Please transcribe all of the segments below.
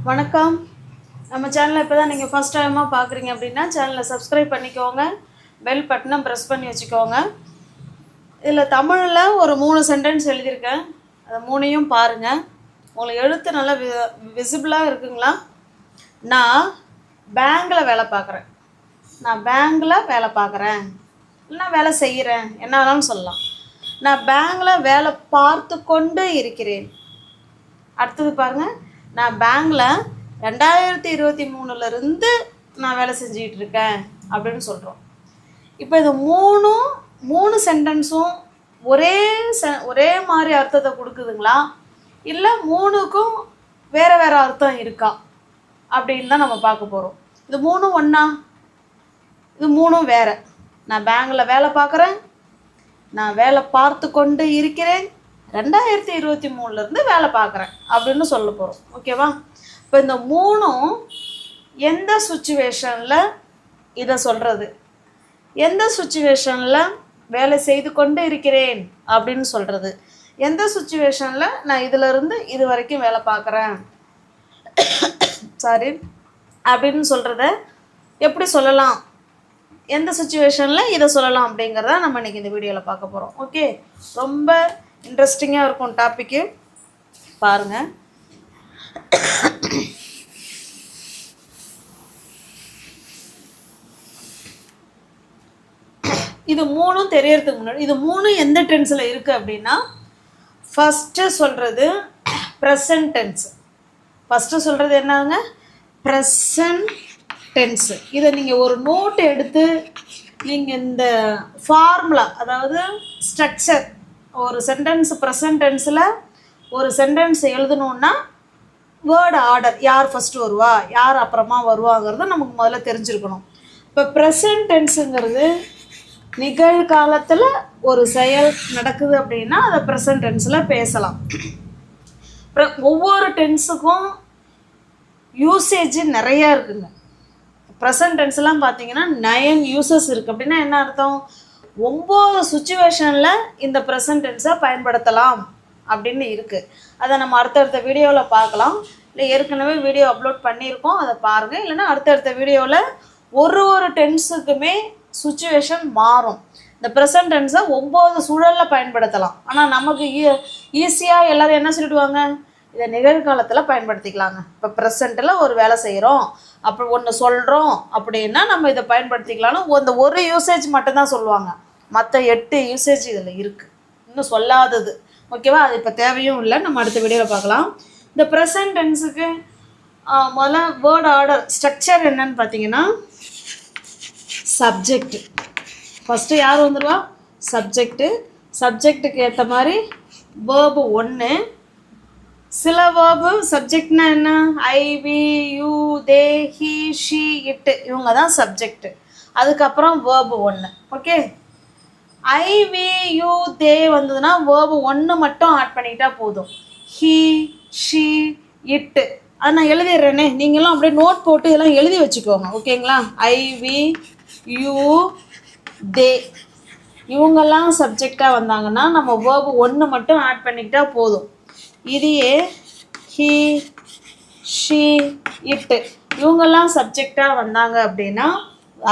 வணக்கம். நம்ம சேனலை இப்போ தான் நீங்கள் ஃபஸ்ட் டைமாக பார்க்குறீங்க அப்படின்னா சேனலை சப்ஸ்கிரைப் பண்ணிக்கோங்க, பெல் பட்டனை ப்ரெஸ் பண்ணி வச்சுக்கோங்க. இதில் தமிழில் ஒரு 3 சென்டென்ஸ் எழுதியிருக்கேன், அதை 3ஐயும் பாருங்கள். உங்களுக்கு எழுத்து நல்லா விசிபிளாக இருக்குங்களா? நான் பேங்கில் வேலை பார்க்குறேன், நான் பேங்கில் வேலை பார்க்குறேன், இல்லைனா வேலை செய்கிறேன், என்ன வேணாலும் சொல்லலாம். நான் பேங்கில் வேலை பார்த்து கொண்டு இருக்கிறேன். அடுத்தது பாருங்கள், நான் பேங்கில் 2023 நான் வேலை செஞ்சுக்கிட்டு இருக்கேன் அப்படின்னு சொல்கிறோம். இப்போ இது மூணு சென்டென்ஸும் ஒரே மாதிரி அர்த்தத்தை கொடுக்குதுங்களா, இல்லை 3க்கும் வேறு வேறு அர்த்தம் இருக்கா அப்படின்னு தான் நம்ம பார்க்க போகிறோம். இது 3 ஒன்றா, இது 3ம் வேறு. நான் பேங்கில் வேலை பார்க்குறேன், நான் வேலை பார்த்து கொண்டு இருக்கிறேன், 2023 வேலை பார்க்குறேன் அப்படின்னு சொல்ல போகிறோம். ஓகேவா? இப்போ இந்த 3ம் எந்த சுச்சுவேஷனில் இதை சொல்கிறது, எந்த சுச்சுவேஷனில் வேலை செய்து கொண்டு இருக்கிறேன் அப்படின்னு சொல்கிறது, எந்த சுச்சுவேஷனில் நான் இதிலிருந்து இது வரைக்கும் வேலை பார்க்குறேன் அப்படின்னு சொல்கிறத எப்படி சொல்லலாம், எந்த சுச்சுவேஷனில் இதை சொல்லலாம் அப்படிங்கிறத நம்ம இன்றைக்கி இந்த வீடியோவில் பார்க்க போகிறோம். ஓகே, ரொம்ப இன்ட்ரெஸ்டிங்காக இருக்கும் டாப்பிக்கு, பாருங்கள். இது 3ம் தெரியறதுக்கு முன்னாடி இது 3ம் எந்த டென்ஸில் இருக்குது அப்படின்னா, ஃபஸ்ட்டு சொல்கிறது ப்ரெசன்ட் டென்ஸு. ஃபஸ்ட்டு சொல்கிறது என்னங்க, ப்ரெசன்ட் டென்ஸு. இதை நீங்கள் ஒரு நோட் எடுத்து நீங்கள் இந்த ஃபார்முலா, அதாவது ஸ்ட்ரக்சர், ஒரு சென்டென்ஸ் ப்ரெசன்ட் டென்ஸில் ஒரு சென்டென்ஸ் எழுதணுன்னா வேர்டு ஆர்டர், யார் ஃபஸ்ட்டு வருவா யார் அப்புறமா வருவாங்கிறது நமக்கு முதல்ல தெரிஞ்சிருக்கணும். இப்போ ப்ரெசன்ட் டென்ஸுங்கிறது நிகழ்காலத்தில் ஒரு செயல் நடக்குது அப்படின்னா அதை ப்ரெசன்ட் டென்ஸில் பேசலாம். ஒவ்வொரு டென்ஸுக்கும் யூசேஜ் நிறையா இருக்குங்க. ப்ரெசன்ட் டென்ஸ்லாம் பார்த்தீங்கன்னா 9 யூசஸ் இருக்குது. அப்படின்னா என்ன அர்த்தம், 9 சுச்சுவேஷனில் இந்த ப்ரெசன்ட் டென்ஸை பயன்படுத்தலாம் அப்படின்னு இருக்குது. அதை நம்ம அடுத்தடுத்த வீடியோவில் பார்க்கலாம். இல்லை ஏற்கனவே வீடியோ அப்லோட் பண்ணியிருக்கோம், அதை பாருங்கள். இல்லைன்னா அடுத்தடுத்த வீடியோவில் ஒரு டென்ஸுக்குமே சுச்சுவேஷன் மாறும். இந்த ப்ரெசன்ட் டென்ஸை 9 சூழலில் பயன்படுத்தலாம். ஆனால் நமக்கு ஈஸியாக எல்லோரும் என்ன சொல்லிடுவாங்க, இதை நிகழ்காலத்தில் பயன்படுத்திக்கலாங்க. இப்போ ப்ரெசண்ட்டில் ஒரு வேலை செய்கிறோம், அப்படி ஒன்று சொல்கிறோம் அப்படின்னா நம்ம இதை பயன்படுத்திக்கலாம்னு இந்த ஒரு யூசேஜ் மட்டும்தான் சொல்லுவாங்க. மற்ற 8 யூசேஜ் இதில் இருக்குது, இன்னும் சொல்லாதது. ஓகேவா? அது இப்போ தேவையும் இல்லை, நம்ம அடுத்த வீடியோவில் பார்க்கலாம். இந்த ப்ரெசன்ட் டென்ஸுக்கு முதல்ல வேர்ட் ஆர்டர் ஸ்ட்ரக்சர் என்னன்னு பார்த்தீங்கன்னா, சப்ஜெக்ட் ஃபஸ்ட்டு யார் வந்துடுவா, சப்ஜெக்ட்டுக்கு ஏற்ற மாதிரி வேர்பு 1. சில வேர்பு சப்ஜெக்ட்னா என்ன, I, we, you, they, he, she, it, இவங்க தான் சப்ஜெக்ட். அதுக்கப்புறம் verb 1. Okay, I, we, you, they வந்ததுன்னா வேர்பு 1 மட்டும் ஆட் பண்ணிக்கிட்டா போதும். ஹி, ஷி, இட்டு, அது நான் எழுதிடுறேனே, நீங்களும் அப்படியே நோட் போட்டு இதெல்லாம் எழுதி வச்சுக்கோங்க. ஓகேங்களா? ஐ, வி, யூ, தே இவங்கெல்லாம் சப்ஜெக்டாக வந்தாங்கன்னா நம்ம வேர்பு 1 மட்டும் ஆட் பண்ணிக்கிட்டா போதும். இதையே ஹி, ஷி, இட்டு இவங்கெல்லாம் சப்ஜெக்டாக வந்தாங்க அப்படின்னா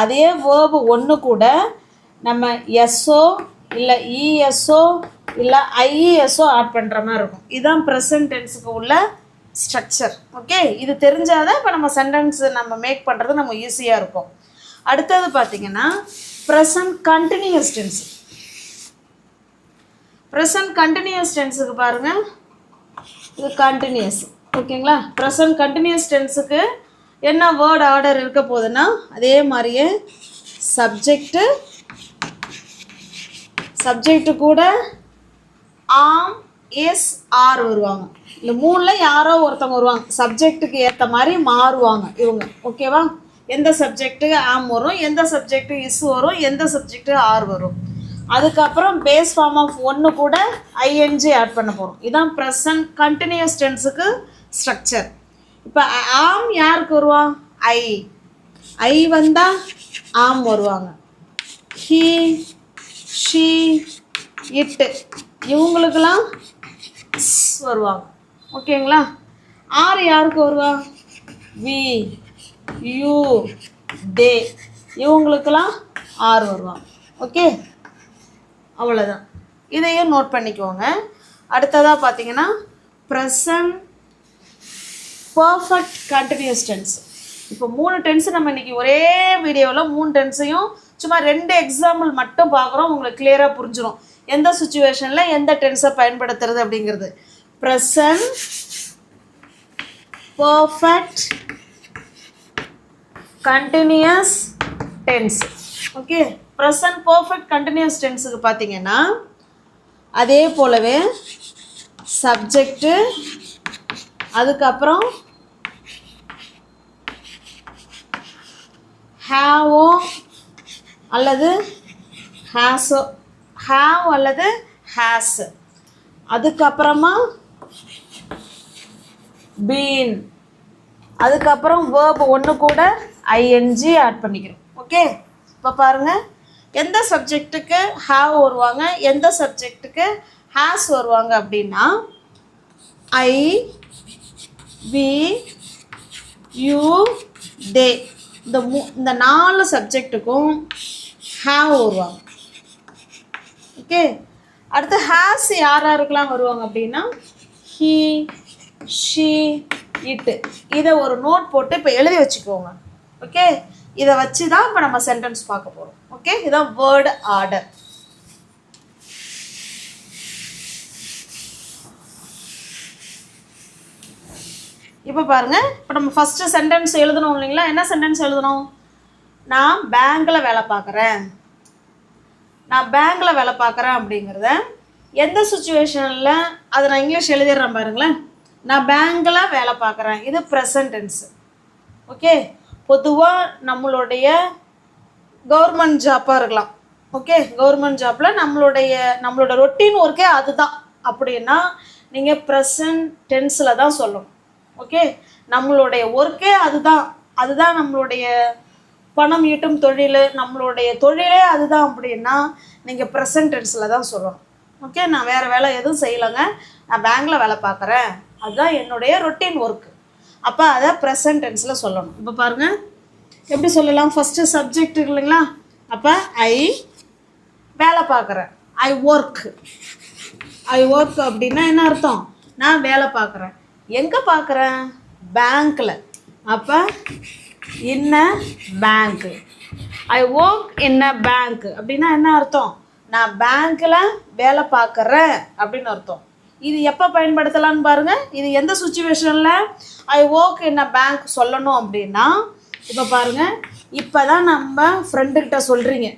அதே வேர்பு 1 கூட நம்ம எஸ்ஓ இல்லை இஎஸ்ஓ இல்லை ஐஇஎஸ்ஓ ஆட் பண்ணுற மாதிரி இருக்கும். இதுதான் ப்ரெசன்ட் டென்ஸுக்கு உள்ள ஸ்ட்ரக்சர். ஓகே, இது தெரிஞ்சாதான் இப்போ நம்ம சென்டென்ஸ் நம்ம மேக் பண்ணுறது நம்ம ஈஸியாக இருக்கும். அடுத்தது பார்த்திங்கன்னா present continuous tense. Present continuous டென்ஸுக்கு பாருங்கள், இது கண்டினியூஸ். ஓகேங்களா? ப்ரெசன்ட் கண்டினியூஸ் டென்ஸுக்கு என்ன வேர்ட் ஆர்டர் இருக்க போகுதுன்னா, அதே மாதிரியே சப்ஜெக்டு கூட ஆம், எஸ், ஆர் வருவாங்க. இல்லை 3ல் யாரோ ஒருத்தவங்க வருவாங்க, சப்ஜெக்டுக்கு ஏற்ற மாதிரி மாறுவாங்க இவங்க. ஓகேவா? எந்த சப்ஜெக்ட்டுக்கு ஆம் வரும், எந்த சப்ஜெக்ட்டுக்கு இஸ் வரும், எந்த சப்ஜெக்ட்டுக்கு ஆர் வரும். அதுக்கப்புறம் பேஸ் ஃபார்ம் ஆஃப் 1 கூட ஐஎன்ஜி ஆட் பண்ண போகிறோம். இதுதான் ப்ரெசன்ட் கண்டினியூஸ் டென்ஸுக்கு ஸ்ட்ரக்சர். இப்போ ஆம் யாருக்கு வருவான், ஐ வந்தால் ஆம் வருவாங்க. ஹி, ஷி, இட்டு இவங்களுக்கெல்லாம் வருவாங்க. ஓகேங்களா? ஆர் யாருக்கு வருவா, வி யூ தே இவங்களுக்கெல்லாம் ஆர் வருவாங்க. ஓகே, அவ்வளோதான். இதையும் நோட் பண்ணிக்கோங்க. அடுத்ததாக பார்த்தீங்கன்னா ப்ரெசன்ட் பர்ஃபெக்ட் கண்டினியூஸ் டென்ஸ். இப்போ 3 டென்ஸு நம்ம இன்றைக்கி ஒரே வீடியோவில் 3 டென்ஸையும் சும்மா 2 எக்ஸாம்பிள் மட்டும் பார்க்குறோம். உங்களுக்கு கிளியராக புரிஞ்சிடும் எந்த சுச்சுவேஷனில் எந்த டென்ஸை பயன்படுத்துறது அப்படிங்கிறது. Present perfect continuous tense. Okay, present perfect continuous டென்ஸுக்கு பார்த்தீங்கன்னா அதே போலவே சப்ஜெக்டு, அதுக்கப்புறம் ஹேவோ அல்லது ஹேஸோ, ஹேவ் அல்லது ஹேஸ், அதுக்கப்புறமா பீன், அதுக்கப்புறம் வேர்பு ஒன்று கூட ஐஎன்ஜி ஆட் பண்ணிக்கிறோம். ஓகே, இப்போ பாருங்கள் எந்த சப்ஜெக்ட்டுக்கு ஹேவ் வருவாங்க, எந்த சப்ஜெக்ட்டுக்கு ஹேஸ் வருவாங்க அப்படின்னா ஐ வி யூ தே இந்த 4 சப்ஜெக்ட்டுக்கும் ஹேவ் வருவாங்க. ஓகே, அடுத்து ஹேஸ் யார் யாருக்கெல்லாம் வருவாங்க அப்படின்னா ஹீ ஷீ இட்டு. இதை ஒரு நோட் போட்டு இப்போ எழுதி வச்சுக்கோங்க. ஓகே, இதை வச்சு தான் இப்போ நம்ம சென்டென்ஸ் பார்க்க போகிறோம். ஓகே, இதான் வேர்டு ஆர்டர். இப்போ பாருங்கள், இப்போ நம்ம ஃபஸ்ட்டு சென்டென்ஸ் எழுதணும் இல்லைங்களா? என்ன சென்டென்ஸ் எழுதணும்? நான் பேங்க்கில் வேலை பார்க்குறேன். நான் பேங்க்கில் வேலை பார்க்குறேன் அப்படிங்கிறத எந்த சுச்சுவேஷனில் அதை நான் இங்கிலீஷ் எழுதிடுறேன் பாருங்களேன். நான் பேங்க்கில் வேலை பார்க்குறேன், இது ப்ரெசன்ட் டென்ஸு. ஓகே, பொதுவாக நம்மளுடைய கவர்மெண்ட் ஜாப்பாக இருக்கலாம். ஓகே, கவர்மெண்ட் ஜாப்பில் நம்மளோட ரொட்டீன் ஒர்க்கே அதுதான் அப்படின்னா நீங்கள் ப்ரெசன்ட் டென்ஸில் தான் சொல்லணும். ஓகே, நம்மளுடைய ஒர்க்கே அதுதான் நம்மளுடைய பணம் ஈட்டும் தொழில், நம்மளுடைய தொழிலே அதுதான் அப்படின்னா நீங்கள் ப்ரெசன்ட் டென்ஸில் தான் சொல்லணும். ஓகே, நான் வேறு வேலை எதுவும் செய்யலைங்க, நான் பேங்க்கில் வேலை பார்க்குறேன், அதுதான் என்னுடைய ரொட்டீன் ஒர்க்கு. அப்போ அதை ப்ரெசன்ட் டென்ஸில் சொல்லணும். இப்போ பாருங்கள் எப்படி சொல்லலாம்? ஃபஸ்ட்டு சப்ஜெக்ட் இல்லைங்களா? அப்போ ஐ வேலை பார்க்குறேன், ஐ ஒர்க் அப்படின்னா என்ன அர்த்தம்? நான் வேலை பார்க்குறேன். எங்கே பார்க்குறேன்? பேங்க்கில். அப்போ இன் அ பேங்க்கு. I work in a bank அப்படின்னா என்ன அர்த்தம்? நான் பேங்க்கில் வேலை பார்க்குறேன் அப்படின்னு அர்த்தம். இது எப்போ பயன்படுத்தலான்னு பாருங்கள். இது எந்த சுச்சுவேஷனில் I work in a bank சொல்லணும் அப்படின்னா, இப்போ பாருங்கள், இப்போ தான் நம்ம ஃப்ரெண்டுக்கிட்ட சொல்கிறீங்க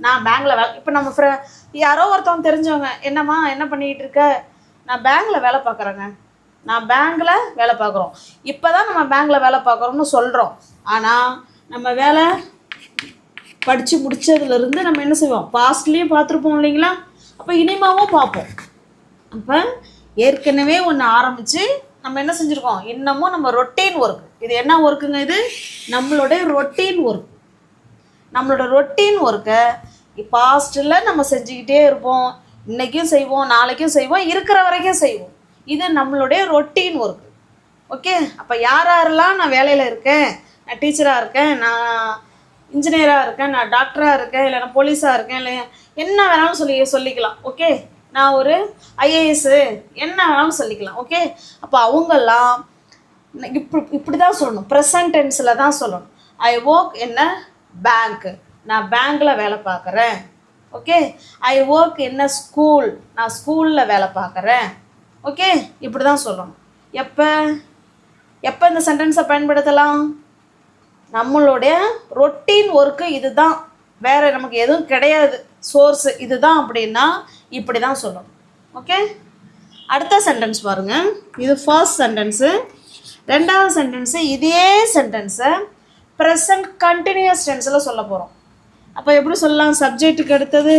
நான் பேங்க்கில் வேலை. இப்போ நம்ம யாரோ ஒருத்தவங்க தெரிஞ்சவங்க, என்னம்மா என்ன பண்ணிக்கிட்டு இருக்க? நான் பேங்க்கில் வேலை பார்க்குறேங்க, நான் பேங்க்கில் வேலை பார்க்குறோம். இப்போ தான் நம்ம பேங்க்கில் வேலை பார்க்குறோம்னு சொல்கிறோம். ஆனால் நம்ம வேலை படித்து முடித்ததுலேருந்து நம்ம என்ன செய்வோம்? பாஸ்ட்லேயும் பார்த்துருப்போம் இல்லைங்களா? அப்போ இனிமாவும் பார்ப்போம். அப்போ ஏற்கனவே ஒன்று ஆரம்பித்து நம்ம என்ன செஞ்சுருக்கோம்? இன்னமும் நம்ம ரொட்டீன் ஒர்க். இது என்ன ஒர்க்குங்க? இது நம்மளுடைய ரொட்டீன் ஒர்க். நம்மளோட ரொட்டீன் ஒர்க்கை பாஸ்ட்டில் நம்ம செஞ்சுக்கிட்டே இருப்போம். இன்றைக்கும் செய்வோம், நாளைக்கும் செய்வோம், இருக்கிற வரைக்கும் செய்வோம். இது நம்மளுடைய ரொட்டீன் ஒர்க்கு. ஓகே, அப்போ யாரெல்லாம் நான் வேலையில் இருக்கேன், நான் டீச்சராக இருக்கேன், நான் இன்ஜினியராக இருக்கேன், நான் டாக்டராக இருக்கேன், இல்லை நான் போலீஸாக இருக்கேன், இல்லை என்ன வேணாலும் சொல்லிக்கலாம். ஓகே, நான் ஒரு ஐஏஎஸ்ஸு என்ன வேணாலும் சொல்லிக்கலாம். ஓகே, அப்போ அவங்கெல்லாம் இப்படி தான் சொல்லணும், ப்ரெசன்ட் டென்ஸில் தான் சொல்லணும். I work in a bank, நான் பேங்க்கில் வேலை பார்க்குறேன். Okay, I work in a school, நான் ஸ்கூலில் வேலை பார்க்குறேன். ஓகே, இப்படி தான் சொல்லணும். எப்போ இந்த சென்டென்ஸை பயன்படுத்தலாம்? நம்மளுடைய ரொட்டீன் ஒர்க்கு இது தான், வேறு நமக்கு எதுவும் கிடையாது, சோர்ஸு இது தான் அப்படின்னா இப்படி தான் சொல்லணும். ஓகே, அடுத்த சென்டென்ஸ் பாருங்கள். இது ஃபர்ஸ்ட் சென்டென்ஸு. ரெண்டாவது சென்டென்ஸு இதே சென்டென்ஸை ப்ரெசன்ட் கண்டினியூஸ் டென்ஸில் சொல்ல போகிறோம். அப்போ எப்படி சொல்லலாம்? சப்ஜெக்ட்டுக்கு அடுத்தது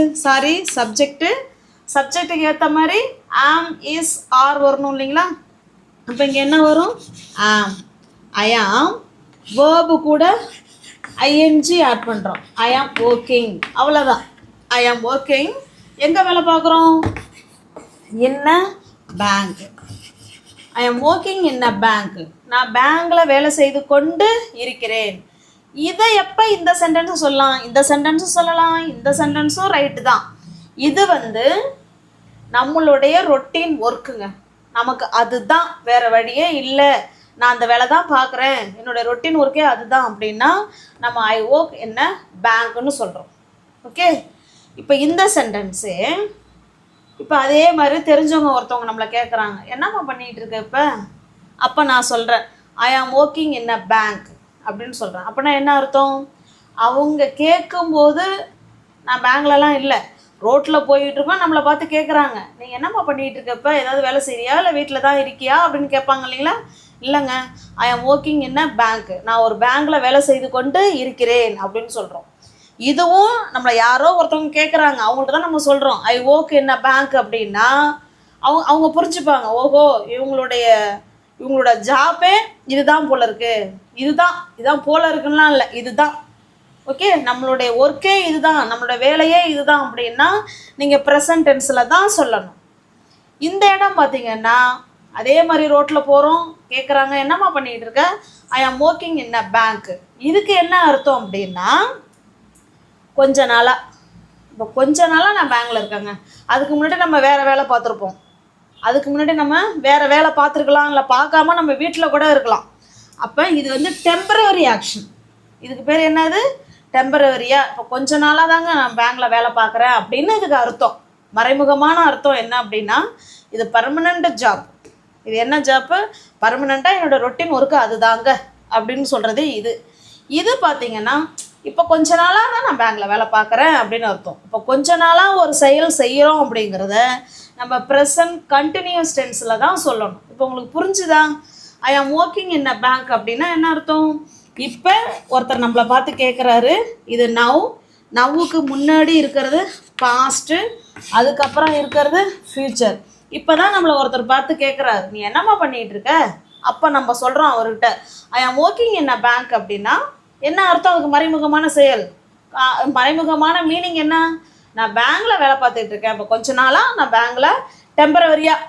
சப்ஜெக்ட்டுக்கு ஏற்ற மாதிரி ஆம், இஸ், ஆர் வரணும் இல்லைங்களா? அப்போ இங்கே என்ன வரும்? ஆம், ஐ ஆம். வேர்பு கூட ஐஎன்ஜி ஆட் பண்ணுறோம். ஐ ஆம் ஒர்க்கிங், அவ்வளோதான். ஐ ஆம் ஒர்க்கிங். எங்கே வேலை பார்க்குறோம்? In a bank. I am working in a bank. நான் பேங்க்கில் வேலை செய்து கொண்டு இருக்கிறேன். இதை எப்போ இந்த சென்டென்ஸும் சொல்லலாம், இந்த சென்டென்ஸும் சொல்லலாம், இந்த சென்டென்ஸும் ரைட்டு தான். இது வந்து நம்மளுடைய ரொட்டீன் ஒர்க்குங்க. நமக்கு அதுதான், வேறு வழியே இல்லை, நான் அந்த வேலை தான் பார்க்குறேன், என்னோடய ரொட்டீன் ஒர்க்கே அதுதான் அப்படின்னா நம்ம ஐ ஒர்க் இன் அ பேங்க்னு சொல்கிறோம். ஓகே, இப்போ இந்த சென்டென்ஸு இப்போ அதே மாதிரி தெரிஞ்சவங்க ஒருத்தவங்க நம்மளை கேட்குறாங்க, என்னம்மா பண்ணிகிட்டு இருக்க இப்போ? அப்போ நான் சொல்கிறேன் ஐ ஆம் ஒர்க்கிங் இன் அ பேங்க் அப்படின்னு சொல்கிறேன். அப்படின்னா என்ன அர்த்தம்? அவங்க கேட்கும்போது நான் பேங்க்லலாம் இல்லை, ரோட்டில் போயிட்டுருக்கோம், நம்மளை பார்த்து கேட்குறாங்க, நீங்கள் என்னம்மா பண்ணிகிட்டு இருக்க இப்போ? ஏதாவது வேலை செய்கிறியா இல்லை வீட்டில் தான் இருக்கியா அப்படின்னு கேட்பாங்க இல்லைங்களா? இல்லைங்க, ஐ ஆம் ஒர்க்கிங் இன் அ பேங்க், நான் ஒரு பேங்க்கில் வேலை செய்து கொண்டு இருக்கிறேன் அப்படின்னு சொல்கிறோம். இதுவும் நம்மளை யாரோ ஒருத்தவங்க கேட்குறாங்க, அவங்கள்ட்ட தான் நம்ம சொல்கிறோம் I work in a bank அப்படின்னா அவங்க புரிஞ்சுப்பாங்க, ஓஹோ இவங்களோட ஜாப்பே இதுதான் போல இருக்கு, இதுதான் போல இருக்குன்னா இல்லை, இதுதான். ஓகே, நம்மளுடைய ஒர்க்கே இதுதான், நம்மளோட வேலையே இதுதான் அப்படின்னா நீங்கள் ப்ரெசன்ட் டென்ஸில் தான் சொல்லணும். இந்த இடம் பார்த்தீங்கன்னா அதே மாதிரி ரோட்டில் போகிறோம், கேட்குறாங்க என்னம்மா பண்ணிகிட்டு இருக்க? ஐ ஆம் ஒர்க்கிங் இன் அ பேங்க். இதுக்கு என்ன அர்த்தம் அப்படின்னா கொஞ்ச நாளாக நான் பேங்க்கில் இருக்கேங்க. அதுக்கு முன்னாடி நம்ம வேறு வேலை பார்த்துருப்போம், அதுக்கு முன்னாடி நம்ம வேறு வேலை பார்த்துருக்கலாம், இல்லை பார்க்காம நம்ம வீட்டில் கூட இருக்கலாம். அப்போ இது வந்து டெம்பரவரி ஆக்ஷன். இதுக்கு பேர் என்னது? டெம்பரவரியாக. இப்போ கொஞ்ச நாளாக தாங்க நான் பேங்க்கில் வேலை பார்க்குறேன் அப்படின்னு இதுக்கு அர்த்தம். மறைமுகமான அர்த்தம் என்ன அப்படின்னா இது பர்மனண்ட் ஜாப். இது என்ன ஜாப்பு? பர்மனெண்ட்டாக என்னோடய ரொட்டீன் ஒர்க்கு அதுதாங்க அப்படின்னு சொல்கிறது இது பார்த்தீங்கன்னா இப்போ கொஞ்ச நாளாக தான் நான் பேங்க்கில் வேலை பார்க்குறேன் அப்படின்னு அர்த்தம். இப்போ கொஞ்ச நாளாக ஒரு செயல் செய்கிறோம் அப்படிங்கிறத நம்ம ப்ரெசன்ட் கண்டினியூஸ் டென்ஸில் தான் சொல்லணும். இப்போ உங்களுக்கு புரிஞ்சுதா? ஐ ஆம் ஒர்க்கிங் இன் அ பேங்க் அப்படின்னா என்ன அர்த்தம்? இப்போ ஒருத்தர் நம்மளை பார்த்து கேட்குறாரு, இது நவ்வுக்கு முன்னாடி இருக்கிறது பாஸ்ட்டு, அதுக்கப்புறம் இருக்கிறது ஃப்யூச்சர். இப்போ தான் நம்மளை ஒருத்தர் பார்த்து கேட்குறாரு, நீ என்னம்மா பண்ணிகிட்டு இருக்க? அப்போ நம்ம சொல்கிறோம் அவர்கிட்ட ஐ ஆம் ஒர்க்கிங் இன் அ பேங்க் அப்படின்னா என்ன அர்த்தம்? அதுக்கு மறைமுகமான செயல், மறைமுகமான மீனிங் என்ன? நான் பேங்க்கில் வேலை பார்த்துட்டு இருக்கேன், இப்போ கொஞ்ச நாளாக நான் பேங்க்கில் டெம்பரவரியாக,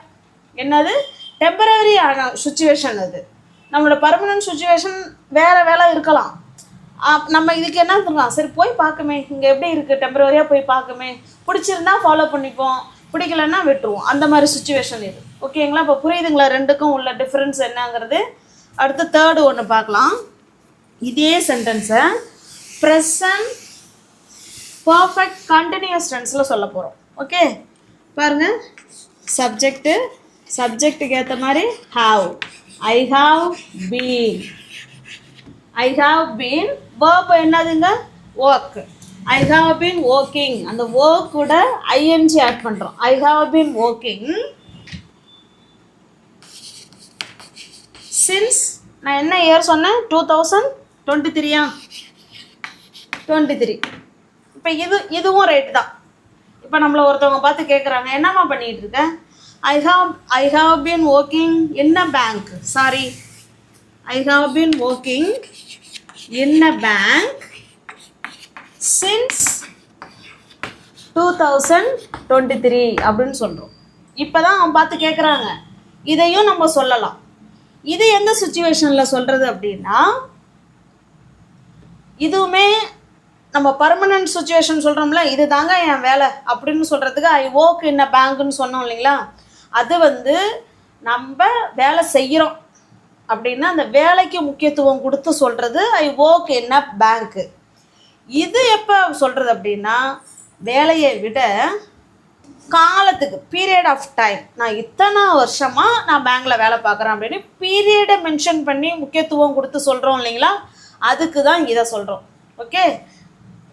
என்னது டெம்பரவரியான சுச்சுவேஷன், அது நம்மளோட பர்மனன்ட் சுச்சுவேஷன் வேறு வேலை இருக்கலாம். நம்ம இதுக்கு என்ன சொல்லலாம், சரி போய் பார்க்குமே, இங்கே எப்படி இருக்குது, டெம்பரவரியாக போய் பார்க்குமே, பிடிச்சிருந்தா ஃபாலோ பண்ணிப்போம், பிடிக்கலன்னா விட்டுருவோம், அந்த மாதிரி சுச்சுவேஷன் இது. ஓகேங்களா? இப்போ புரியுதுங்களா ரெண்டுக்கும் உள்ள டிஃப்ரென்ஸ் என்னங்கிறது? அடுத்து தேர்டு ஒன்று பார்க்கலாம். இதே சென்டென்ஸை ப்ரெசன்ட் பர்ஃபெக்ட் கண்டினியூஸ் டென்ஸில் சொல்ல போகிறோம். ஓகே, பாருங்கள், சப்ஜெக்ட்டுக்கு ஏற்ற மாதிரி have, I have been. Verb என்னதுங்க? Work. I have been working. அந்த ஒர்க் கூட ஐஎன்ஜி ஆட் பண்ணுறோம். I have been working since, நான் என்ன இயர் சொன்னேன்? 2023. 23. இப்போ இதுவும் ரைட்டு தான். இப்போ நம்மளை ஒருத்தவங்க பார்த்து கேட்குறாங்க, என்னம்மா பண்ணிகிட்டு இருக்க? ஐ have been working in a bank. Sorry, I have been working in a bank since 2023 அப்படின்னு சொல்கிறோம். இப்போ தான் அவன் பார்த்து கேட்குறாங்க, இதையும் நம்ம சொல்லலாம். இது எந்த சுச்சுவேஷனில் சொல்கிறது அப்படின்னா இதுவுமே நம்ம பர்மனன்ட் சுச்சுவேஷன் சொல்கிறோம்ல, இது தாங்க என் வேலை அப்படின்னு சொல்கிறதுக்கு ஐ ஒர்க் இன் அ பேங்க்னு சொன்னோம் இல்லைங்களா? அது வந்து நம்ம வேலை செய்கிறோம் அப்படின்னா அந்த வேலைக்கு முக்கியத்துவம் கொடுத்து சொல்கிறது ஐ ஒர்க் இன் அ பேங்க்கு. இது எப்போ சொல்கிறது அப்படின்னா வேலையை விட காலத்துக்கு, பீரியட் ஆஃப் டைம், நான் இத்தனை வருஷமாக நான் பேங்க்கில் வேலை பார்க்குறேன் அப்படின்னு பீரியடை மென்ஷன் பண்ணி முக்கியத்துவம் கொடுத்து சொல்கிறோம் இல்லைங்களா? அதுக்கு தான் இதை சொல்கிறோம். ஓகே,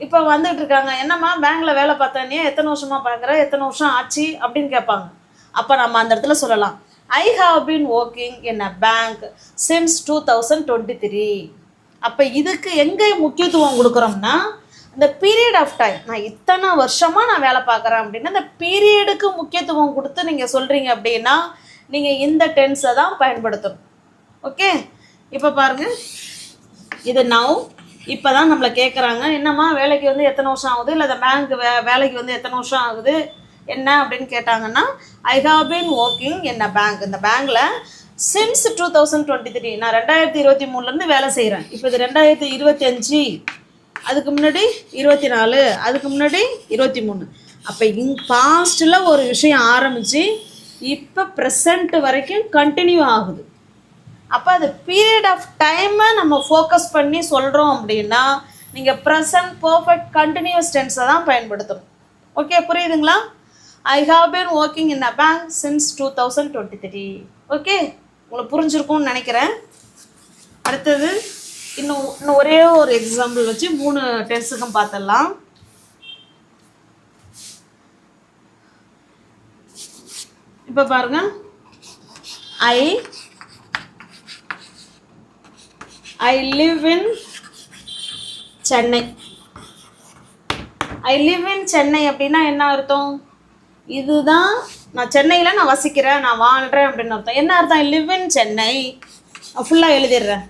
இப்போ வந்துட்டு இருக்காங்க, என்னம்மா பேங்க்கில் வேலை பார்த்தேனே, எத்தனை வருஷமாக பார்க்குற, எத்தனை வருஷம் ஆச்சு அப்படின்னு கேட்பாங்க. அப்போ நம்ம அந்த இடத்துல சொல்லலாம் ஐ have been working in a bank since 2023. அப்போ இதுக்கு எங்கே முக்கியத்துவம் கொடுக்குறோம்னா இந்த பீரியட் ஆஃப் டைம், நான் இத்தனை வருஷமாக நான் வேலை பார்க்குறேன் அப்படின்னா இந்த பீரியடுக்கு முக்கியத்துவம் கொடுத்து நீங்கள் சொல்கிறீங்க அப்படின்னா நீங்கள் இந்த டென்ஸை தான் பயன்படுத்தணும். ஓகே, இப்போ பாருங்கள், இது நவ். இப்போ தான் நம்மளை கேட்குறாங்க, என்னம்மா வேலைக்கு வந்து எத்தனை வருஷம் ஆகுது, இல்லை இந்த பேங்க் வேலைக்கு வந்து எத்தனை வருஷம் ஆகுது என்ன அப்படின்னு கேட்டாங்கன்னா ஐ have been working in a bank. இந்த பேங்க்கில் சின்ஸ் 2023 நான் 2023 வேலை செய்கிறேன். இப்போ இது 2025, அதுக்கு முன்னாடி 24, அதுக்கு முன்னாடி 23. அப்போ பாஸ்டில் ஒரு விஷயம் ஆரம்பித்து இப்போ ப்ரெசண்ட் வரைக்கும் கண்டினியூ ஆகுது. அப்போ அது பீரியட் ஆஃப் டைமை நம்ம ஃபோக்கஸ் பண்ணி சொல்கிறோம் அப்படின்னா நீங்கள் ப்ரெசன்ட் பர்ஃபெக்ட் கண்டினியூஸ் டென்ஸை தான் பயன்படுத்தணும். ஓகே, புரியுதுங்களா? ஐ have been working in a bank since 2023. Okay, உங்களுக்கு புரிஞ்சிருக்கும்னு நினைக்கிறேன். அடுத்தது இன்னும் ஒரே ஒரு எக்ஸாம்பிள் வச்சு 3 டென்ஸுக்கும் பார்த்துடலாம். இப்போ பாருங்க, I live in Chennai. I live in Chennai அப்படின்னா என்ன அர்த்தம்? இதுதான் நான் சென்னையில் நான் வசிக்கிறேன், நான் வாழ்கிறேன் அப்படின்னு அர்த்தம். என்ன அர்த்தம்? I live in Chennai. ஃபுல்லாக எழுதிடுறேன்.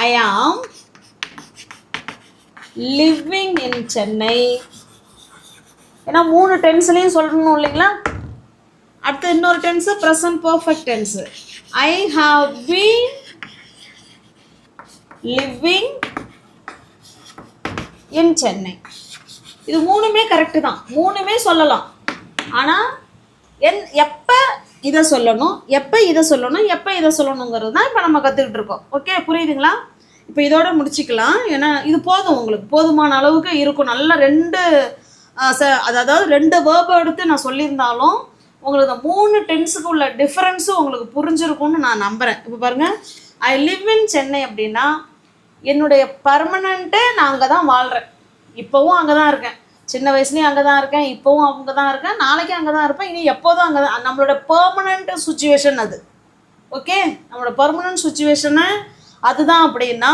ஐ ஆம் லிவிங் இன் சென்னை. ஏன்னா 3 டென்ஸ்லையும் சொல்லணும் இல்லைங்களா? அடுத்து இன்னொரு tens present perfect tens. I have been living in Chennai. இது 3மே கரெக்டு தான், 3மே சொல்லலாம். ஆனால் எப்போ இதை சொல்லணும், எப்போ இதை சொல்லணும், எப்போ இதை சொல்லணுங்கிறது தான் இப்போ நம்ம கற்றுக்கிட்டு இருக்கோம். ஓகே, புரியுதுங்களா? இப்போ இதோட முடிச்சுக்கலாம். ஏன்னா இது போதும், உங்களுக்கு போதுமான அளவுக்கு இருக்கும். நல்லா 2 அதாவது 2 வேர்பை எடுத்து நான் சொல்லியிருந்தாலும் உங்களுக்கு 3 டென்ஸுக்கு உள்ள டிஃப்ரென்ஸும் உங்களுக்கு புரிஞ்சிருக்கும்னு நான் நம்புகிறேன். இப்போ பாருங்கள், ஐ லிவ் இன் சென்னை அப்படின்னா என்னுடைய பர்மனண்ட்டே நான் அங்கே தான் வாழ்கிறேன். இப்போவும் அங்கே தான் இருக்கேன். சின்ன வயசுலேயும் அங்கே தான் இருக்கேன், இப்போவும் அங்கே தான் இருக்கேன், நாளைக்கு அங்கே தான் இருப்பேன், இனி எப்போதும் அங்கே தான். நம்மளோட பெர்மனண்ட் சுச்சுவேஷன் அது. ஓகே, நம்மளோட பெர்மனண்ட் சுச்சுவேஷனை அதுதான். அப்படின்னா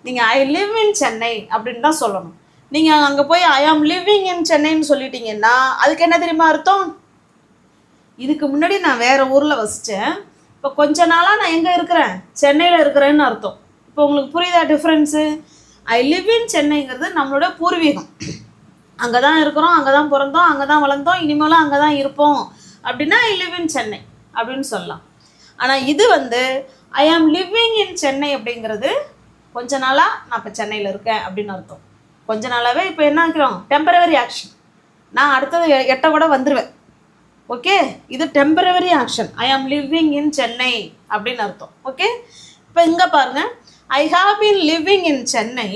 நீங்கள் ஐ லிவ் இன் சென்னை அப்படின்னு தான் சொல்லணும். நீங்கள் அங்கே போய் ஐ ஆம் லிவிங் இன் சென்னைன்னு சொல்லிட்டீங்கன்னா அதுக்கு என்ன தெரியுமா அர்த்தம்? இதுக்கு முன்னாடி நான் வேறு ஊரில் வசித்தேன், இப்போ கொஞ்ச நாளாக நான் எங்கே இருக்கிறேன்? சென்னையில் இருக்கிறேன்னு அர்த்தம். இப்போ உங்களுக்கு புரியுதா டிஃப்ரென்ஸு? ஐ லிவ் இன் சென்னைங்கிறது நம்மளோட பூர்வீகம். அங்கே தான் இருக்கிறோம், அங்கே தான் பிறந்தோம், அங்கே தான் வளர்ந்தோம், இனிமேலும் அங்கே தான் இருப்போம் அப்படின்னா ஐ லிவ் இன் சென்னை அப்படின்னு சொல்லலாம். ஆனால் இது ஐ ஆம் லிவிங் இன் சென்னை அப்படிங்கிறது கொஞ்ச நாளாக நான் இப்போ சென்னையில் இருக்கேன் அப்படின்னு அர்த்தம். கொஞ்ச நாளாகவே இப்போ என்ன ஆக்கிறோம்? Temporary action. நான் அடுத்தது 8 கூட வந்துடுவேன். ஓகே, இது டெம்பரவரி ஆக்ஷன். ஐ ஆம் லிவிங் இன் சென்னை அப்படின்னு அர்த்தம். ஓகே, இப்போ இங்கே பாருங்கள், I have been living in Chennai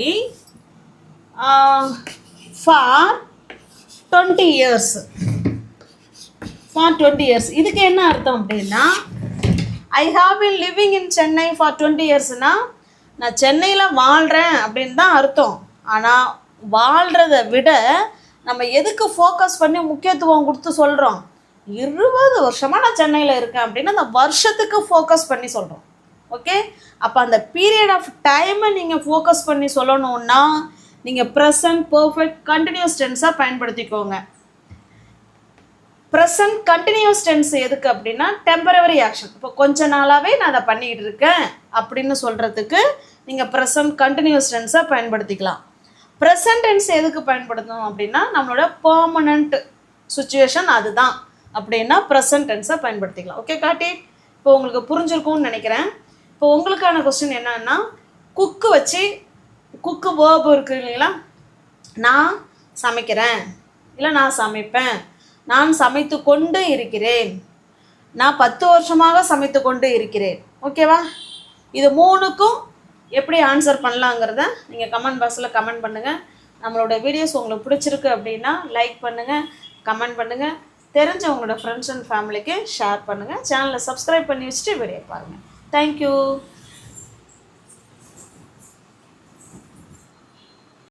for 20 years. For 20 years. இதுக்கு என்ன அர்த்தம் அப்படின்னா I have been living in Chennai for 20 yearsனா நான் சென்னையில் வாழ்கிறேன் அப்படின்னு தான் அர்த்தம். ஆனால் வாழ்கிறத விட நம்ம எதுக்கு ஃபோக்கஸ் பண்ணி முக்கியத்துவம் கொடுத்து சொல்கிறோம்? 20 வருஷமாக நான் சென்னையில் இருக்கேன் அப்படின்னு அந்த வருஷத்துக்கு ஃபோக்கஸ் பண்ணி சொல்கிறோம். ஓகே, அப்போ அந்த பீரியட் ஆஃப் டைமை நீங்கள் ஃபோக்கஸ் பண்ணி சொல்லணுன்னா நீங்கள் ப்ரெசன்ட் பர்ஃபெக்ட் கண்டினியூஸ் டென்ஸாக பயன்படுத்திக்கோங்க. ப்ரெசன்ட் கண்டினியூஸ் டென்ஸ் எதுக்கு அப்படின்னா டெம்பரவரி ஆக்ஷன். இப்போ கொஞ்ச நாளாகவே நான் அதை பண்ணிக்கிட்டு இருக்கேன் அப்படின்னு சொல்கிறதுக்கு நீங்கள் ப்ரெசன்ட் கண்டினியூஸ் டென்ஸாக பயன்படுத்திக்கலாம். ப்ரெசன்ட் டென்ஸ் எதுக்கு பயன்படுத்தணும் அப்படின்னா நம்மளோட பெர்மனண்ட் சுச்சுவேஷன் அதுதான் அப்படின்னா ப்ரெசன்ட் டென்ஸை பயன்படுத்திக்கலாம். ஓகே காட்டி, இப்போ உங்களுக்கு புரிஞ்சிருக்கும்னு நினைக்கிறேன். இப்போ உங்களுக்கான கொஸ்டின் என்னன்னா, குக்கு வச்சு குக்கு வேர்பு இருக்குது இல்லைங்களா? நான் சமைக்கிறேன், இல்லை நான் சமைப்பேன், நான் சமைத்து கொண்டு இருக்கிறேன், நான் 10 வருஷமாக சமைத்து கொண்டு இருக்கிறேன். ஓகேவா? இது 3க்கும் எப்படி ஆன்சர் பண்ணலாங்கிறத நீங்கள் கமெண்ட் பாக்ஸில் கமெண்ட் பண்ணுங்கள். நம்மளோட வீடியோஸ் உங்களுக்கு பிடிச்சிருக்கு அப்படின்னா லைக் பண்ணுங்கள், கமெண்ட் பண்ணுங்கள், தெரிஞ்ச உங்களோட ஃப்ரெண்ட்ஸ் அண்ட் ஃபேமிலிக்கு ஷேர் பண்ணுங்கள். சேனலை சப்ஸ்கிரைப் பண்ணி வச்சுட்டு வீடியோ பாருங்கள். Thank you.